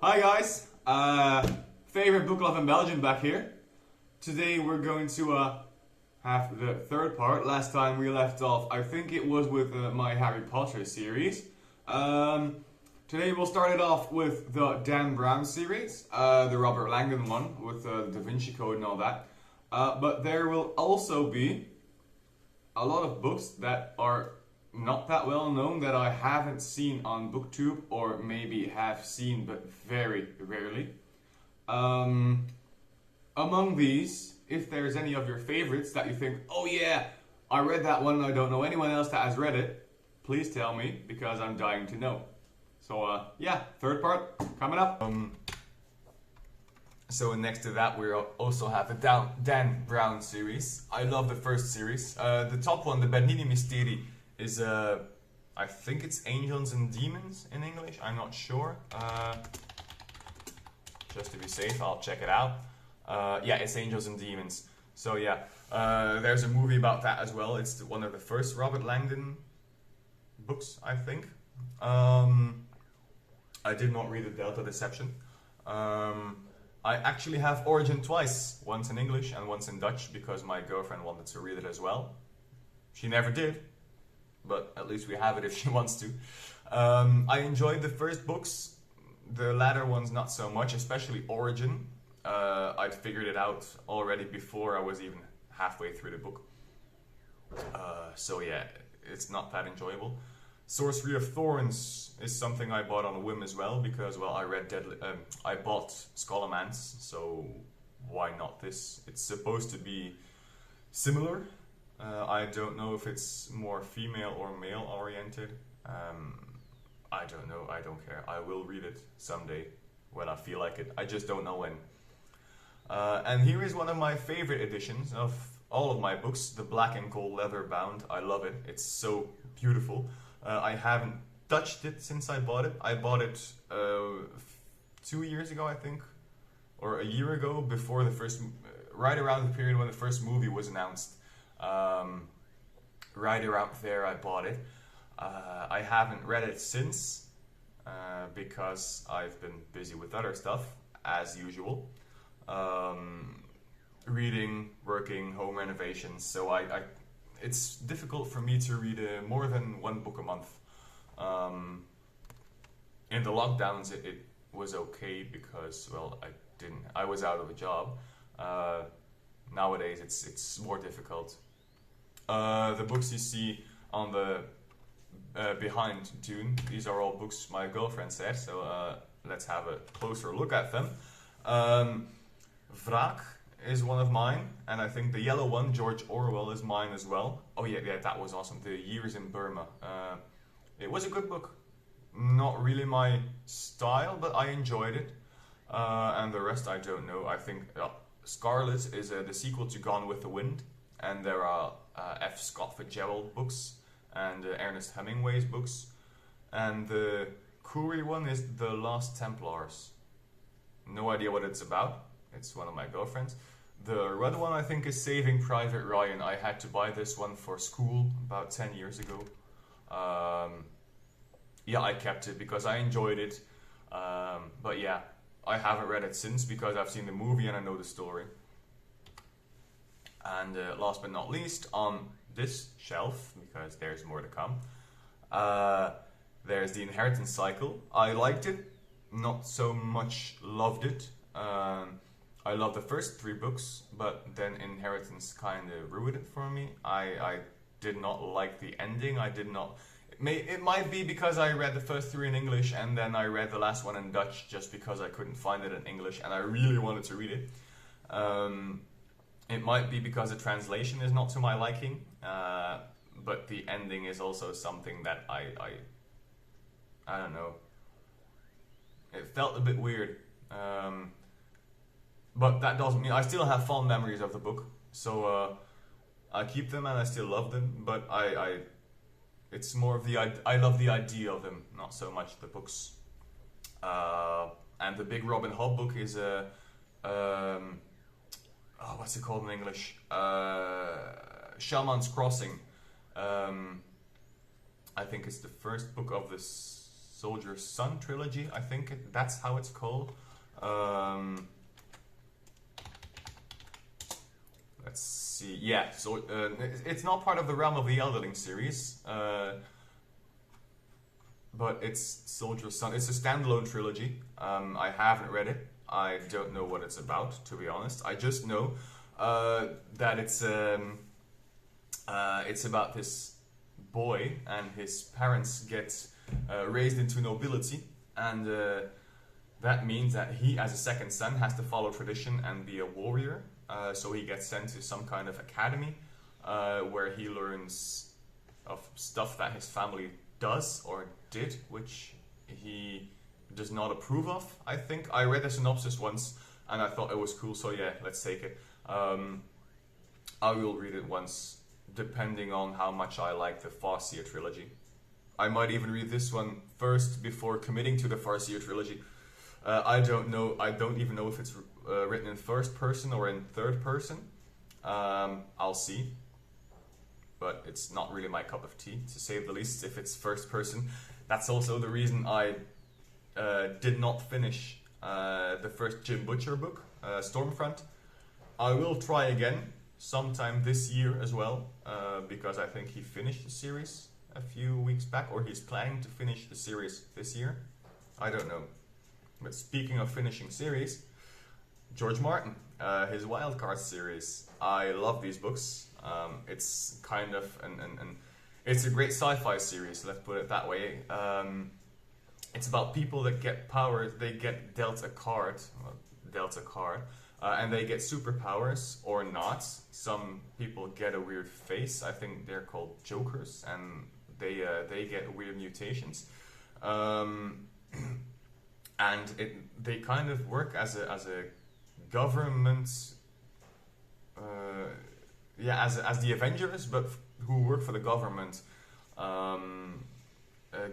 Hi guys, favorite book club in Belgium back here. Today we're going to have the third part. Last time we left off, I think it was with my Harry Potter series. Today we'll start it off with the Dan Brown series, the Robert Langdon one with the Da Vinci Code and all that. But there will also be a lot of books that are not that well known that I haven't seen on BookTube or maybe have seen but very rarely. Among these, if there's any of your favorites that you think, oh yeah, I read that one and I don't know anyone else that has read it, please tell me because I'm dying to know. So yeah, third part coming up. So next to that, we also have the Dan Brown series. I love the first series. The top one, the Bernini Mystery, is I think it's Angels and Demons in English. I'm not sure. Just to be safe, I'll check it out. Yeah, it's Angels and Demons. So yeah, there's a movie about that as well. It's one of the first Robert Langdon books, I think. I did not read the Delta Deception. I actually have Origin twice, once in English and once in Dutch, because my girlfriend wanted to read it as well. She never did, but at least we have it if she wants to. I enjoyed the first books, the latter ones not so much, especially Origin. I'd figured it out already before I was even halfway through the book. So yeah, it's not that enjoyable. Sorcery of Thorns is something I bought on a whim as well, because, well, I bought Scholomance, so why not this? It's supposed to be similar. I don't know if it's more female or male oriented. I don't know, I don't care. I will read it someday when I feel like it. I just don't know when. And here is one of my favorite editions of all of my books, the black and gold leather bound. I love it. It's so beautiful. I haven't touched it since I bought it. I bought it 2 years ago, I think, or a year ago, before the first, right around the period when the first movie was announced. Right around there I bought it. I haven't read it since because I've been busy with other stuff, as usual. Reading, working, home renovations, so it's difficult for me to read more than one book a month. In the lockdowns it was okay because, well, I was out of a job. Nowadays it's more difficult. The books you see on the behind Dune, these are all books my girlfriend said, so let's have a closer look at them. Wraak is one of mine, and I think the yellow one, George Orwell, is mine as well. Oh yeah, that was awesome. The Years in Burma. It was a good book. Not really my style, but I enjoyed it. And the rest I don't know. I think Scarlet is the sequel to Gone with the Wind, and there are F. Scott Fitzgerald books and Ernest Hemingway's books, and the Curie one is The Last Templars. No idea what it's about. It's one of my girlfriends. The red one I think is Saving Private Ryan. I had to buy this one for school about 10 years ago. Yeah, I kept it because I enjoyed it. But yeah, I haven't read it since because I've seen the movie and I know the story. And last but not least, on this shelf, because there's more to come, there's The Inheritance Cycle. I liked it, not so much loved it. I love the first 3 books, but then Inheritance kind of ruined it for me. I did not like the ending. It might be because I read the first 3 in English and then I read the last one in Dutch just because I couldn't find it in English and I really wanted to read it. It might be because the translation is not to my liking, but the ending is also something that I don't know. It felt a bit weird. But that doesn't mean I still have fond memories of the book, so I keep them and I still love them. But it's more of I love the idea of them, not so much the books. And the big Robin Hood book is what's it called in English? Shaman's Crossing. I think it's the first book of the Soldier's Son Trilogy, I think that's how it's called. Let's see. Yeah, so it's not part of the realm of the Elderling series, but it's Soldier's Son. It's a standalone trilogy. I haven't read it. I don't know what it's about, to be honest. I just know that it's about this boy and his parents get raised into nobility, and that means that he, as a second son, has to follow tradition and be a warrior. So he gets sent to some kind of academy where he learns of stuff that his family does or did, which he does not approve of, I think. I read the synopsis once and I thought it was cool, so yeah, let's take it. I will read it once, depending on how much I like the Farseer trilogy. I might even read this one first before committing to the Farseer trilogy. I don't know. I don't even know if it's written in first person or in third person. I'll see. But it's not really my cup of tea, to say the least, if it's first person. That's also the reason I did not finish the first Jim Butcher book, Stormfront. I will try again sometime this year as well, because I think he finished the series a few weeks back, or he's planning to finish the series this year. I don't know. But speaking of finishing series, George Martin, his Wildcard series. I love these books. It's kind of it's a great sci-fi series, let's put it that way. It's about people that get powers. They get dealt a card, and they get superpowers or not. Some people get a weird face. I think they're called Jokers, and they get weird mutations. And they kind of work as a government, as the Avengers, but who work for the government,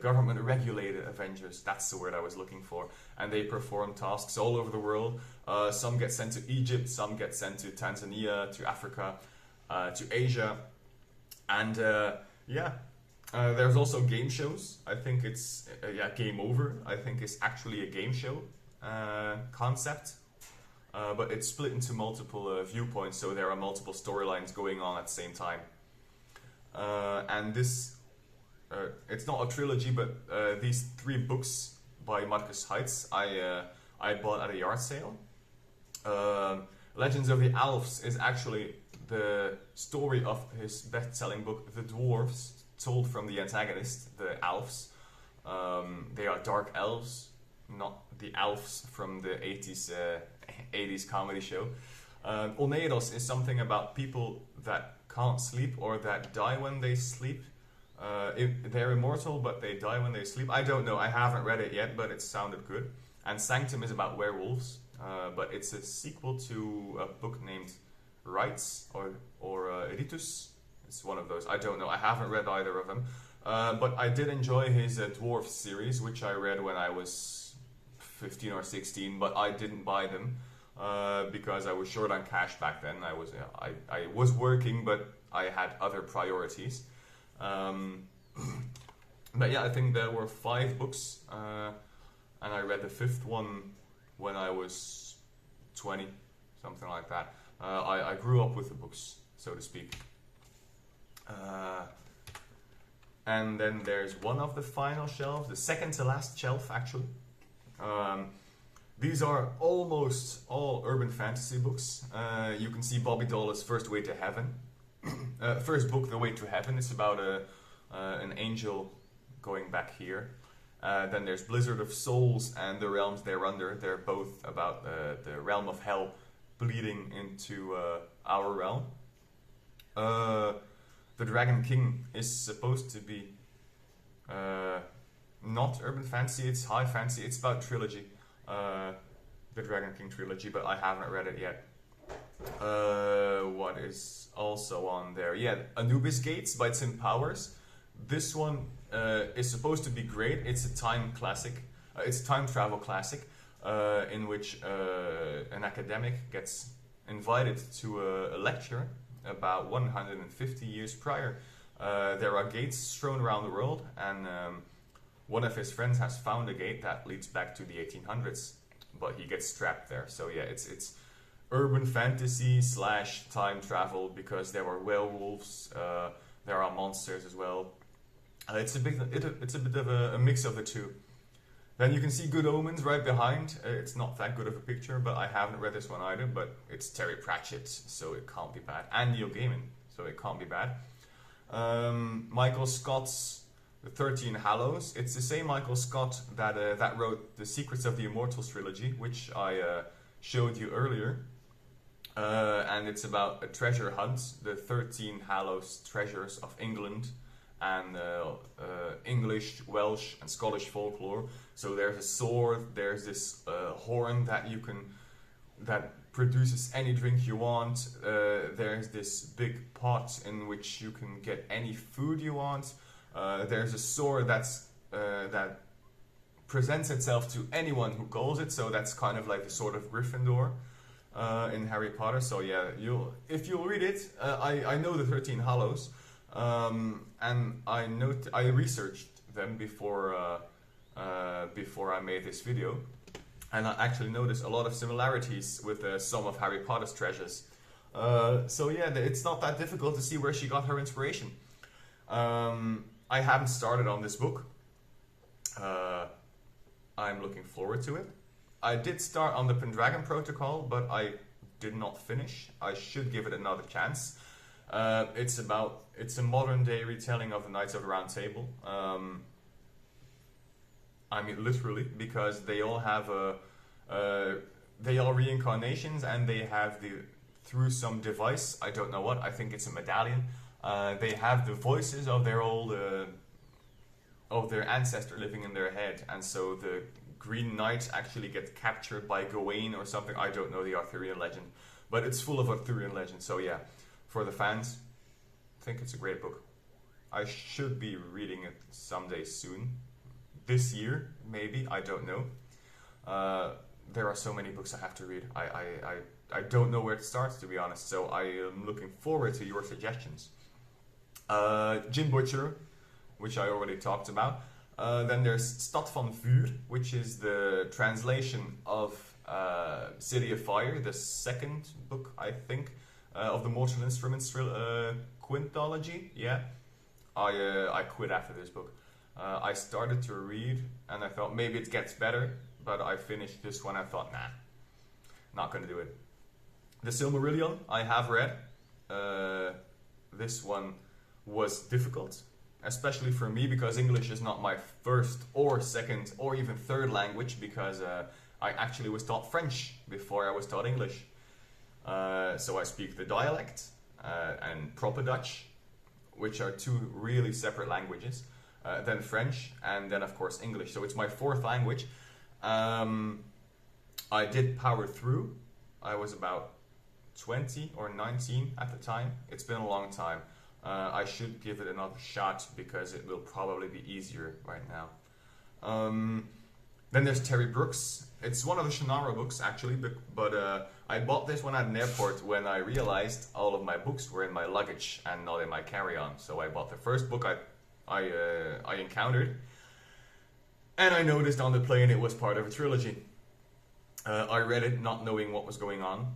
government regulated Avengers. That's the word I was looking for. And they perform tasks all over the world. Some get sent to Egypt, some get sent to Tanzania, to Africa, to Asia, and there's also game shows. I think it's Game Over. I think it's actually a game show concept, but it's split into multiple viewpoints, so there are multiple storylines going on at the same time. And this, it's not a trilogy, but these 3 books by Marcus Heitz I bought at a yard sale. Legends of the Alps is actually the story of his best-selling book, The Dwarves, told from the antagonist, the Alps. They are dark elves, not the Alps from the 80s comedy show. Oneros is something about people that can't sleep or that die when they sleep. They're immortal, but they die when they sleep. I don't know. I haven't read it yet, but it sounded good. And Sanctum is about werewolves, but it's a sequel to a book named Rites or Ritus. It's one of those. I don't know. I haven't read either of them. But I did enjoy his Dwarf series, which I read when I was 15 or 16, but I didn't buy them because I was short on cash back then. I was working, but I had other priorities. But yeah, I think there were 5 books, and I read the 5th one when I was 20, something like that. I grew up with the books, so to speak. And then there's one of the final shelves, the second to last shelf actually. These are almost all urban fantasy books. You can see Bobby Dall's First Way to Heaven. First book, The Way to Heaven, is about an angel going back here. Then there's Blizzard of Souls and The Realms Thereunder. They're both about the realm of hell bleeding into our realm. The Dragon King is supposed to be not urban fantasy, it's high fantasy. It's about trilogy, the Dragon King trilogy, but I haven't read it yet. What is also on there? Yeah, Anubis Gates by Tim Powers. This one is supposed to be great. It's a time classic. It's a time travel classic in which an academic gets invited to a lecture about 150 years prior. There are gates strewn around the world, and one of his friends has found a gate that leads back to the 1800s, but he gets trapped there. So yeah, it's urban fantasy / time travel, because there are werewolves, there are monsters as well. It's a bit of a mix of the two. Then you can see Good Omens right behind. It's not that good of a picture, but I haven't read this one either. But it's Terry Pratchett, so it can't be bad. And Neil Gaiman, so it can't be bad. Michael Scott's The 13 Hallows. It's the same Michael Scott that wrote the Secrets of the Immortals trilogy, which I showed you earlier. And it's about a treasure hunt, the 13 Hallows treasures of England, and English, Welsh, and Scottish folklore. So there's a sword, there's this horn that produces any drink you want. There's this big pot in which you can get any food you want. There's a sword that presents itself to anyone who calls it. So that's kind of like the sword of Gryffindor in Harry Potter. So yeah, if you'll read it, I know the 13 Hallows. And I researched them before I made this video, and I actually noticed a lot of similarities with some of Harry Potter's treasures. So yeah, it's not that difficult to see where she got her inspiration. I haven't started on this book. I'm looking forward to it. I did start on the Pendragon Protocol, but I did not finish. I should give it another chance. It's a modern day retelling of the Knights of the Round Table. I mean, literally, because they all have they are reincarnations, and they have through some device, I don't know what, I think it's a medallion, they have the voices of their ancestor living in their head, and so the Green Knight actually gets captured by Gawain or something. I don't know the Arthurian legend, but it's full of Arthurian legend. So yeah, for the fans, I think it's a great book. I should be reading it someday soon. This year, maybe, I don't know. There are so many books I have to read. I don't know where to start, to be honest, so I am looking forward to your suggestions. Jim Butcher, which I already talked about. Then there's Stad van Vuur, which is the translation of City of Fire, the second book, I think, of the Mortal Instruments quintology. Yeah, I quit after this book. I started to read, and I thought maybe it gets better, but I finished this one. I thought, nah, not gonna do it. The Silmarillion I have read. This one was difficult, especially for me, because English is not my first or second or even third language, because I actually was taught French before I was taught English. So I speak the dialect and proper Dutch, which are two really separate languages. Then French, and then of course English. So it's my fourth language. I did power through. I was about 20 or 19 at the time. It's been a long time. I should give it another shot, because it will probably be easier right now. Then there's Terry Brooks. It's one of the Shannara books, actually, but I bought this one at an airport when I realized all of my books were in my luggage and not in my carry-on. So I bought the first book I encountered, and I noticed on the plane it was part of a trilogy. I read it not knowing what was going on,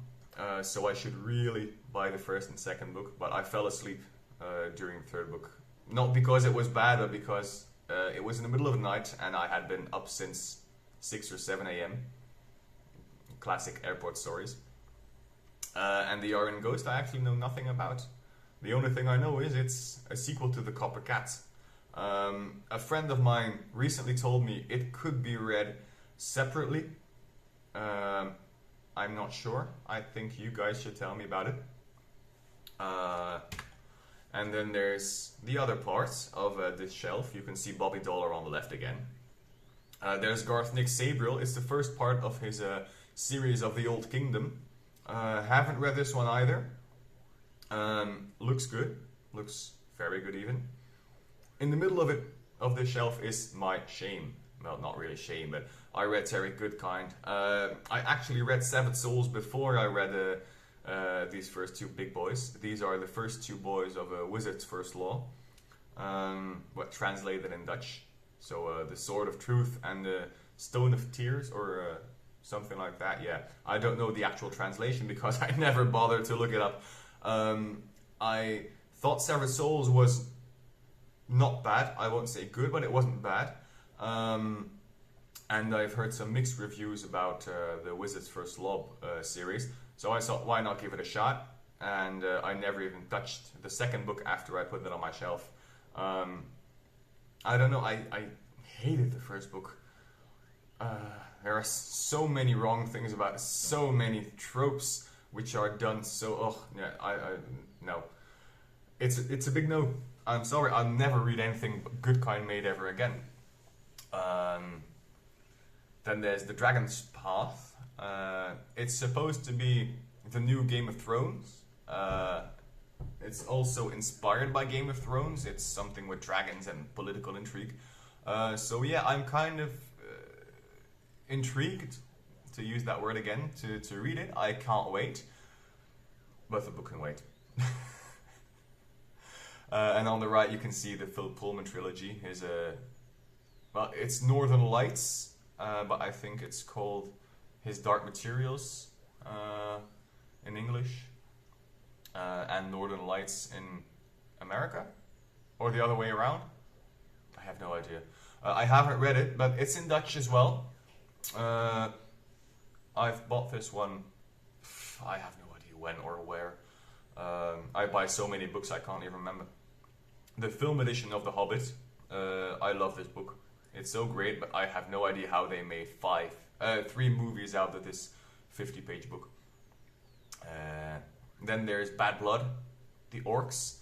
so I should really buy the first and second book, but I fell asleep during the third book. Not because it was bad, but because it was in the middle of the night and I had been up since 6 or 7 a.m. Classic airport stories. And the Iron Ghost I actually know nothing about. The only thing I know is it's a sequel to The Copper Cat. A friend of mine recently told me it could be read separately. I'm not sure. I think you guys should tell me about it. And then there's the other parts of this shelf. You can see Bobby Dollar on the left again. There's Garth Nix Sabriel. It's the first part of his series of the Old Kingdom. Haven't read this one either. Looks good. Looks very good even. In the middle of this shelf is my shame. Well, not really shame, but I read Terry Goodkind. I actually read Seven Souls before I read these first two big boys. These are the first two boys of a Wizard's First Law, translated in Dutch. So the Sword of Truth and the Stone of Tears, or something like that. Yeah, I don't know the actual translation because I never bothered to look it up. I thought Severed Souls was not bad. I won't say good, but it wasn't bad. And I've heard some mixed reviews about the Wizard's First Love series. So I thought, why not give it a shot? And I never even touched the second book after I put it on my shelf. I don't know, I hated the first book. There are so many wrong things about it, so many tropes which are done so, no. It's a big no. I'm sorry, I'll never read anything Good Kind made ever again. Then there's The Dragon's Path. It's supposed to be the new Game of Thrones. It's also inspired by Game of Thrones. It's something with dragons and political intrigue. So yeah, I'm kind of intrigued, to use that word again, to read it. I can't wait. But the book can wait. And on the right you can see the Pullman trilogy. It's Northern Lights, but I think it's called His Dark Materials in English. And Northern Lights in America? Or the other way around? I have no idea. I haven't read it, but it's in Dutch as well. I've bought this one, I have no idea when or where. I buy so many books I can't even remember. The film edition of The Hobbit. I love this book. It's so great, but I have no idea how they made 3 movies out of this 50-page book. Then there's Bad Blood, The Orcs.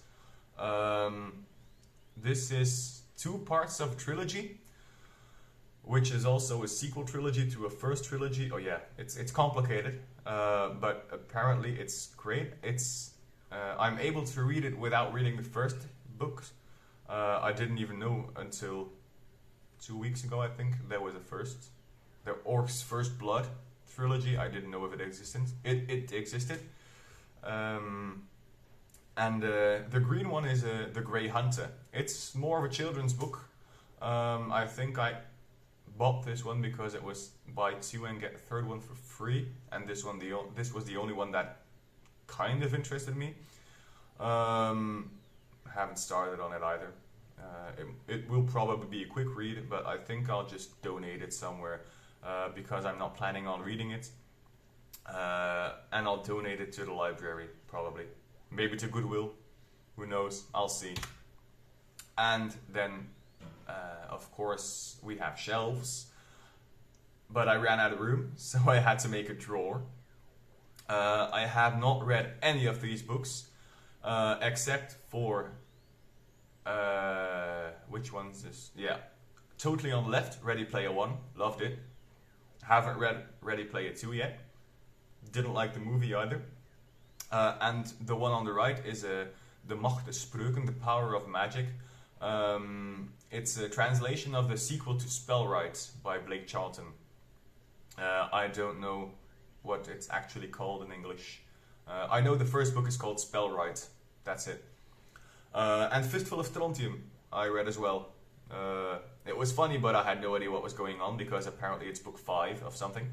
This is 2 parts of a trilogy, which is also a sequel trilogy to a first trilogy. Oh yeah, it's complicated, but apparently it's great. I'm able to read it without reading the first book. I didn't even know until 2 weeks ago, I think, there was the Orcs First Blood trilogy. I didn't know if it existed. It existed. And the green one is The Grey Hunter. It's more of a children's book. I think I bought this one because it was buy 2 and get a 3rd one for free, and this was the only one that kind of interested me. Haven't started on it either. It will probably be a quick read, but I think I'll just donate it somewhere because I'm not planning on reading it. And I'll donate it to the library, probably. Maybe to Goodwill. Who knows? I'll see. And then, of course, we have shelves. But I ran out of room, so I had to make a drawer. I have not read any of these books, except for... which one's this? Yeah. Totally on the Left, Ready Player One. Loved it. Haven't read Ready Player 2 yet. Didn't like the movie either. And the one on the right is De Macht des Spreuken, The Power of Magic. It's a translation of the sequel to Spellwright by Blake Charlton. I don't know what it's actually called in English. I know the first book is called Spellwright. That's it. And Fistful of Strontium I read as well. It was funny, but I had no idea what was going on because apparently it's book 5 of something.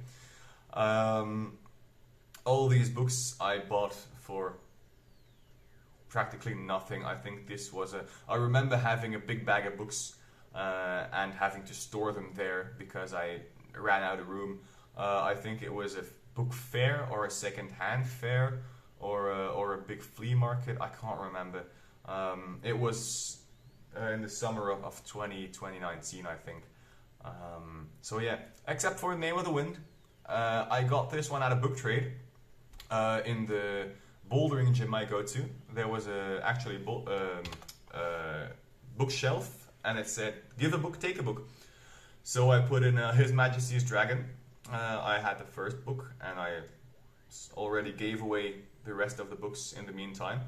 All these books I bought for practically nothing. I think this was I remember having a big bag of books and having to store them there because I ran out of room. I think it was a book fair or a second-hand fair or a big flea market. I can't remember. It was in the summer of 2019, I think. So yeah, except for Name of the Wind. I got this one at a book trade. In the bouldering gym I go to, there was actually bookshelf, and it said, "Give a book, take a book." So I put in His Majesty's Dragon. I had the first book, and I already gave away the rest of the books in the meantime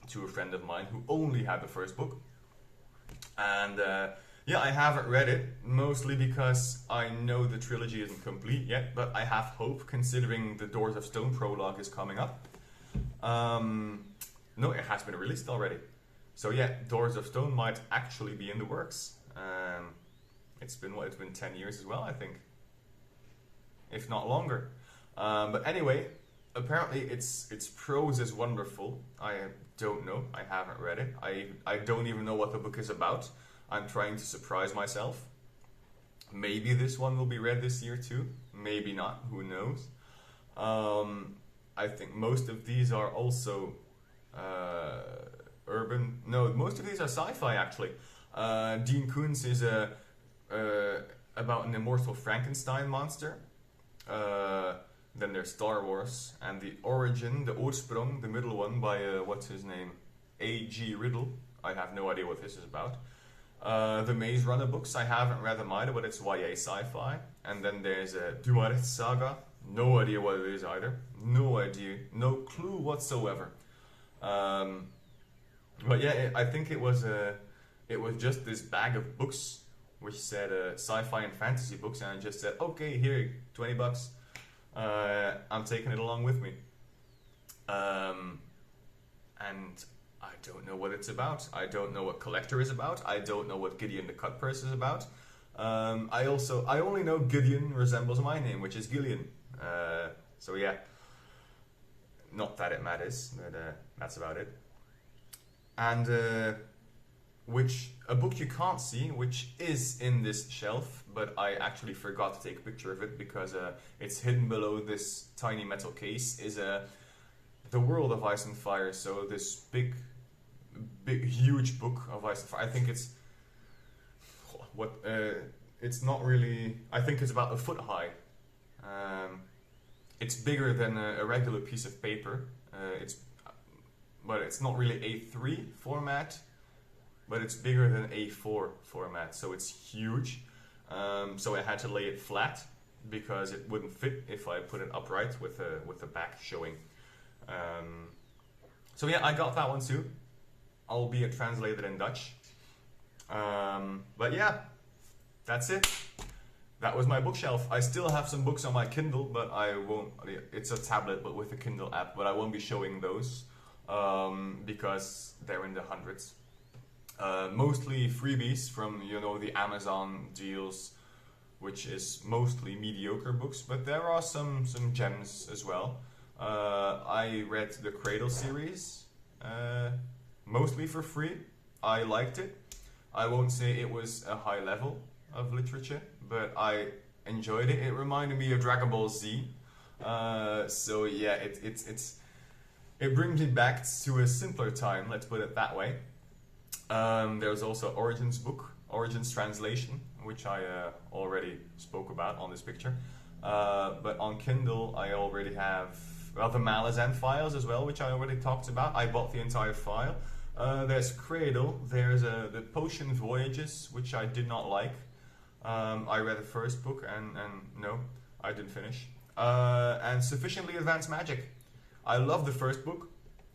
to a friend of mine who only had the first book. And yeah, I haven't read it, mostly because I know the trilogy isn't complete yet, but I have hope considering the Doors of Stone prologue is coming up. No, it has been released already. So yeah, Doors of Stone might actually be in the works. It's been 10 years as well, I think, if not longer. But anyway, apparently its prose is wonderful. I don't know. I haven't read it. I don't even know what the book is about. I'm trying to surprise myself. Maybe this one will be read this year too. Maybe not. Who knows? I think most of these are also urban. No, most of these are sci-fi actually. Dean Koontz is about an immortal Frankenstein monster. Then there's Star Wars, and the origin, the Oorsprong, the middle one by what's his name, A.G. Riddle. I have no idea what this is about. The Maze Runner books, I haven't read them either, but it's YA sci-fi. And then there's a Duaret Saga. No idea what it is either. No idea, no clue whatsoever. But yeah, I think it was just this bag of books which said sci-fi and fantasy books, and I just said, okay, here, $20. I'm taking it along with me. And I don't know what it's about. I don't know what Collector is about. I don't know what Gideon the Cut Purse is about. I only know Gideon resembles my name, which is Gillian. So yeah, not that it matters, but that's about it. And a book you can't see, which is in this shelf, but I actually forgot to take a picture of it because it's hidden below this tiny metal case, is The World of Ice and Fire. So this big, huge book of Ice and Fire. I think it's it's not really. I think it's about a foot high. It's bigger than a regular piece of paper. But it's not really A3 format, but it's bigger than A4 format, so it's huge. So I had to lay it flat because it wouldn't fit if I put it upright with the back showing. So yeah, I got that one too, albeit translated in Dutch. But yeah, that's it. That was my bookshelf. I still have some books on my Kindle, but I won't. It's a tablet, but with a Kindle app, but I won't be showing those because they're in the hundreds. Mostly freebies from the Amazon deals, which is mostly mediocre books, but there are some gems as well. I read the Cradle series mostly for free. I liked it. I won't say it was a high level of literature, but I enjoyed it. It reminded me of Dragon Ball Z. So yeah, it brings me back to a simpler time, let's put it that way. There's also Origins book, Origins translation, which I already spoke about on this picture. But on Kindle, I already have the Malazan files as well, which I already talked about. I bought the entire file. There's Cradle. There's the Potion Voyages, which I did not like. I read the first book and no, I didn't finish. And Sufficiently Advanced Magic. I love the first book.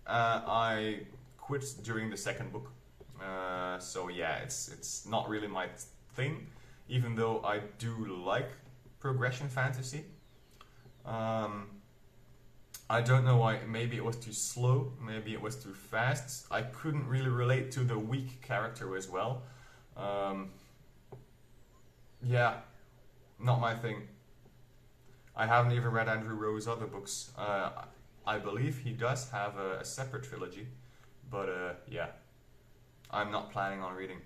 I quit during the second book. So yeah, it's not really my thing, even though I do like progression fantasy. I don't know why. Maybe it was too slow, maybe it was too fast. I couldn't really relate to the weak character as well. Yeah, not my thing. I haven't even read Andrew Rowe's other books. I believe he does have a separate trilogy, but yeah, I'm not planning on reading.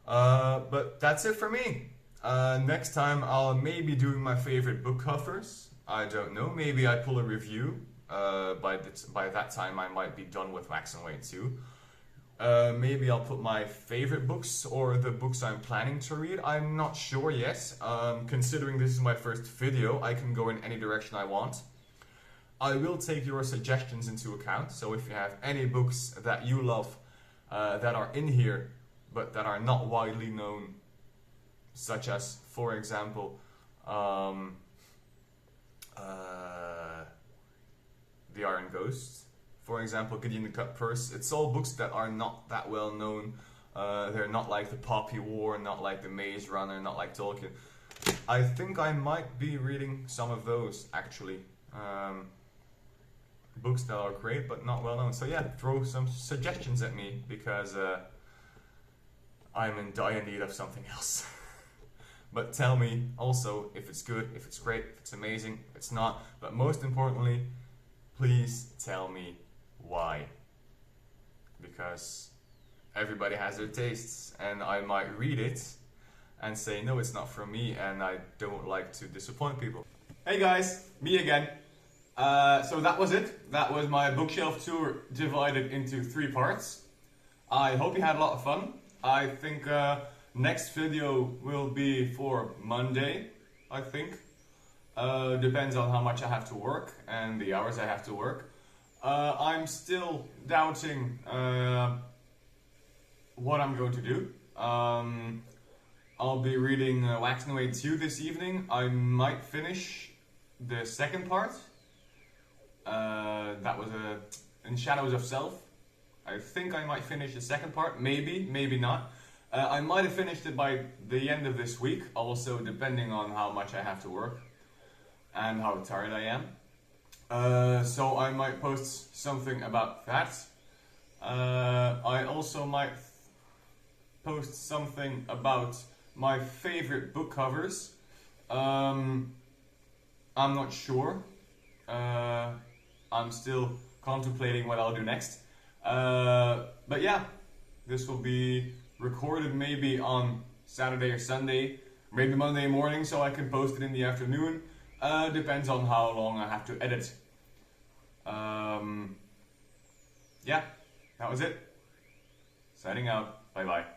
But that's it for me. Next time I'll maybe doing my favorite book covers. I don't know, maybe I pull a review. By that time I might be done with Wax and Wayne too. Maybe I'll put my favorite books or the books I'm planning to read. I'm not sure yet. Considering this is my first video, I can go in any direction I want. I will take your suggestions into account, so if you have any books that you love that are in here but that are not widely known, such as, for example, The Iron Ghost, for example, Gideon the Cut Purse. It's all books that are not that well known. They're not like the Poppy War, not like the Maze Runner, not like Tolkien. I think I might be reading some of those, actually. books that are great but not well known. So yeah, throw some suggestions at me, because I'm in dire need of something else. But tell me also if it's good, if it's great, if it's amazing, if it's not. But most importantly, please tell me why. Because everybody has their tastes, and I might read it and say, no, it's not for me, and I don't like to disappoint people. Hey guys, me again. So that was it. That was my bookshelf tour divided into 3 parts. I hope you had a lot of fun. I think next video will be for Monday, I think. Depends on how much I have to work and the hours I have to work. I'm still doubting what I'm going to do. I'll be reading Waxing Away 2 this evening. I might finish the second part. That was in Shadows of Self. I think I might finish the second part, maybe, maybe not. I might have finished it by the end of this week, also depending on how much I have to work and how tired I am. So I might post something about that. I also might post something about my favorite book covers. I'm not sure. I'm still contemplating what I'll do next. But yeah, this will be recorded maybe on Saturday or Sunday, maybe Monday morning, so I can post it in the afternoon. Depends on how long I have to edit. Yeah, that was it. Signing out. Bye bye.